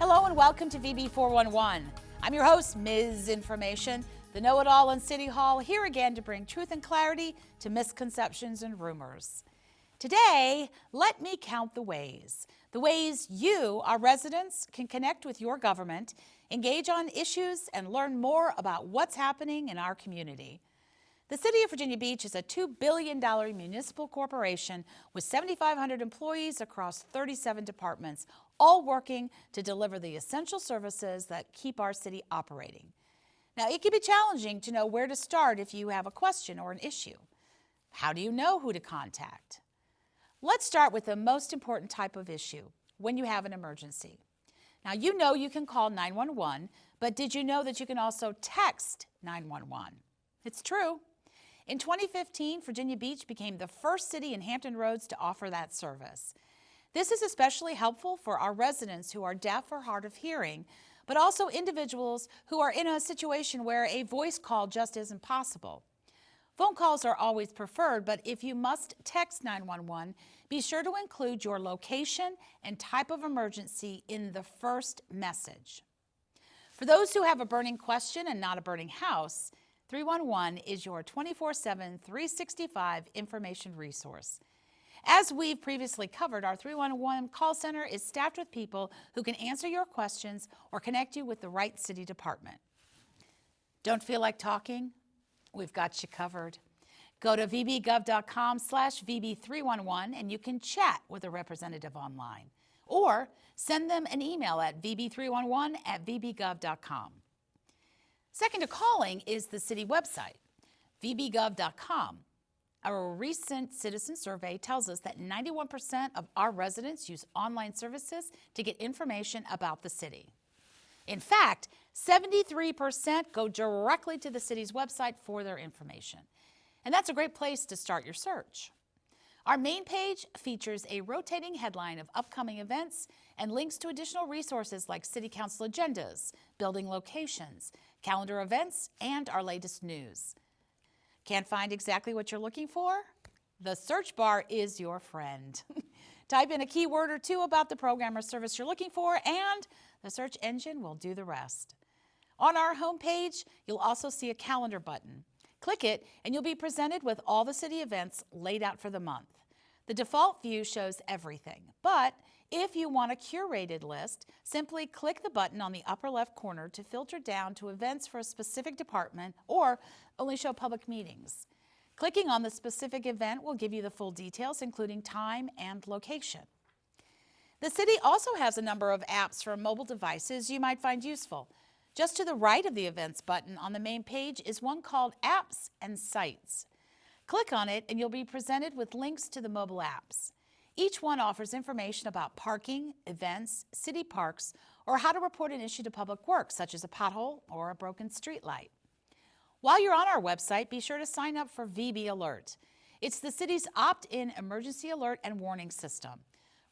Hello and welcome to VB411. I'm your host, Miz Information, the know-it-all in City Hall, here again to bring truth and clarity to misconceptions and rumors. Today, let me count the ways you, our residents, can connect with your government, engage on issues, and learn more about what's happening in our community. The City of Virginia Beach is a $2 billion municipal corporation with 7,500 employees across 37 departments, all working to deliver the essential services that keep our city operating. Now, it can be challenging to know where to start if you have a question or an issue. How do you know who to contact? Let's start with the most important type of issue, when you have an emergency. Now, you know you can call 911, but did you know that you can also text 911? It's true. In 2015, Virginia Beach became the first city in Hampton Roads to offer that service. This is especially helpful for our residents who are deaf or hard of hearing, but also individuals who are in a situation where a voice call just isn't possible. Phone calls are always preferred, but if you must text 911, be sure to include your location and type of emergency in the first message. For those who have a burning question and not a burning house, 311 is your 24/7, 365 information resource. As we've previously covered, our 311 call center is staffed with people who can answer your questions or connect you with the right city department. Don't feel like talking? We've got you covered. Go to VBgovcom/VB311 and you can chat with a representative online. Or send them an email at VB311@VBgov.com. Second to calling is the city website, VBgovcom. Our recent citizen survey tells us that 91% of our residents use online services to get information about the city. In fact, 73% go directly to the city's website for their information. And that's a great place to start your search. Our main page features a rotating headline of upcoming events and links to additional resources like City Council agendas, building locations, calendar events, and our latest news. Can't find exactly what you're looking for? The search bar is your friend. Type in a keyword or two about the program or service you're looking for, and the search engine will do the rest. On our homepage, you'll also see a calendar button. Click it, and you'll be presented with all the city events laid out for the month. The default view shows everything, but if you want a curated list, simply click the button on the upper left corner to filter down to events for a specific department or only show public meetings. Clicking on the specific event will give you the full details, including time and location. The city also has a number of apps for mobile devices you might find useful. Just to the right of the Events button on the main page is one called Apps and Sites. Click on it and you'll be presented with links to the mobile apps. Each one offers information about parking, events, city parks, or how to report an issue to Public Works, such as a pothole or a broken street light. While you're on our website, be sure to sign up for VB Alert. It's the city's opt-in emergency alert and warning system.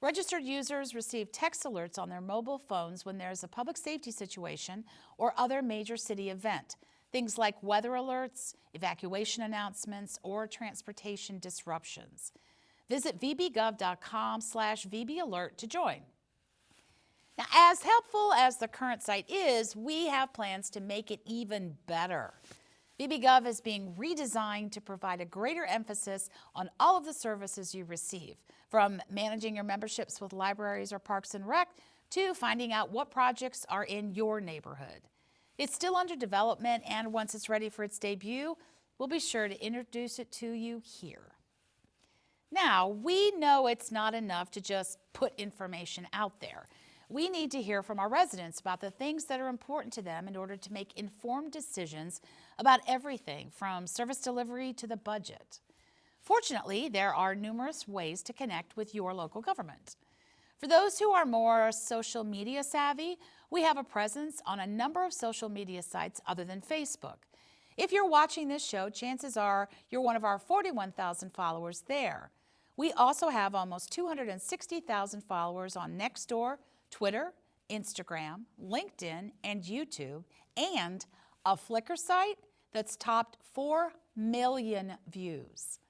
Registered users receive text alerts on their mobile phones when there's a public safety situation or other major city event, things like weather alerts, evacuation announcements, or transportation disruptions. Visit VBgov.com/VBalert to join. Now, as helpful as the current site is, we have plans to make it even better. BBgov is being redesigned to provide a greater emphasis on all of the services you receive, from managing your memberships with libraries or Parks and Rec to finding out what projects are in your neighborhood. It's still under development, and once it's ready for its debut, we'll be sure to introduce it to you here. Now, we know it's not enough to just put information out there. We need to hear from our residents about the things that are important to them in order to make informed decisions about everything from service delivery to the budget. Fortunately, there are numerous ways to connect with your local government. For those who are more social media savvy, we have a presence on a number of social media sites other than Facebook. If you're watching this show, chances are you're one of our 41,000 followers there. We also have almost 260,000 followers on Nextdoor, Twitter, Instagram, LinkedIn, and YouTube, and a Flickr site that's topped 4 million views.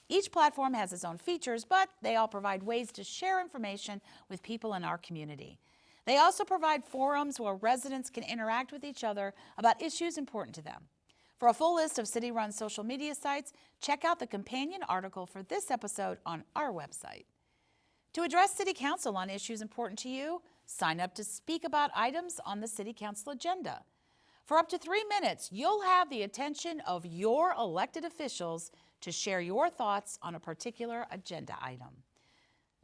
Each platform has its own features, but they all provide ways to share information with people in our community. They also provide forums where residents can interact with each other about issues important to them. For a full list of city-run social media sites, check out the companion article for this episode on our website. To address City Council on issues important to you, sign up to speak about items on the City Council agenda. For up to 3 minutes, you'll have the attention of your elected officials to share your thoughts on a particular agenda item.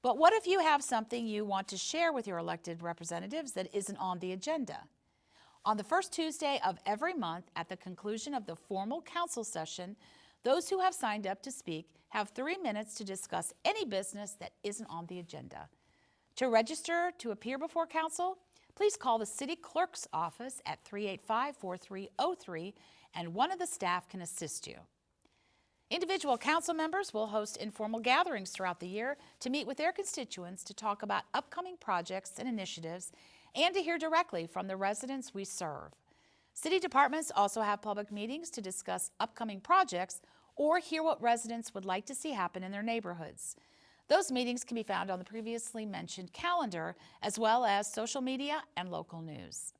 But what if you have something you want to share with your elected representatives that isn't on the agenda? On the first Tuesday of every month, at the conclusion of the formal council session, those who have signed up to speak have 3 minutes to discuss any business that isn't on the agenda. To register to appear before council, please call the city clerk's office at 385-4303 and one of the staff can assist you. Individual council members will host informal gatherings throughout the year to meet with their constituents to talk about upcoming projects and initiatives and to hear directly from the residents we serve. City departments also have public meetings to discuss upcoming projects or hear what residents would like to see happen in their neighborhoods. Those meetings can be found on the previously mentioned calendar, as well as social media and local news.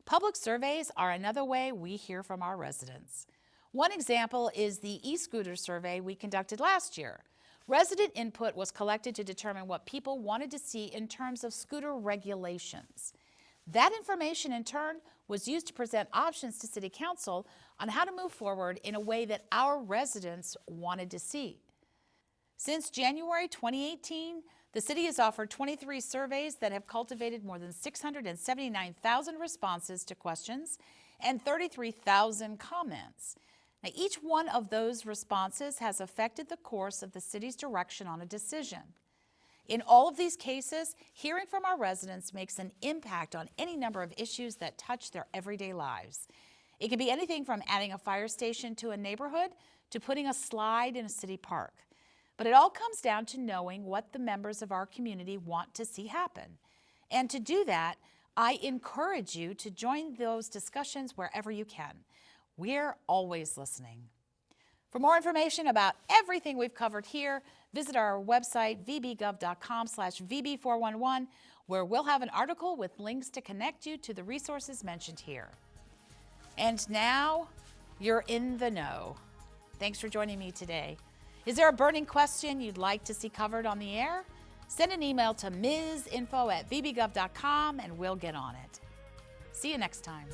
Public surveys are another way we hear from our residents. One example is the e-scooter survey we conducted last year. Resident input was collected to determine what people wanted to see in terms of scooter regulations. That information, in turn, was used to present options to City Council on how to move forward in a way that our residents wanted to see. Since January 2018, the city has offered 23 surveys that have cultivated more than 679,000 responses to questions and 33,000 comments. Now, each one of those responses has affected the course of the city's direction on a decision. In all of these cases, hearing from our residents makes an impact on any number of issues that touch their everyday lives. It can be anything from adding a fire station to a neighborhood to putting a slide in a city park. But it all comes down to knowing what the members of our community want to see happen. And to do that, I encourage you to join those discussions wherever you can. We're always listening. For more information about everything we've covered here, visit our website, VBgovcom/VB411, where we'll have an article with links to connect you to the resources mentioned here. And now, you're in the know. Thanks for joining me today. Is there a burning question you'd like to see covered on the air? Send an email to mizinfo@VBgov.com and we'll get on it. See you next time.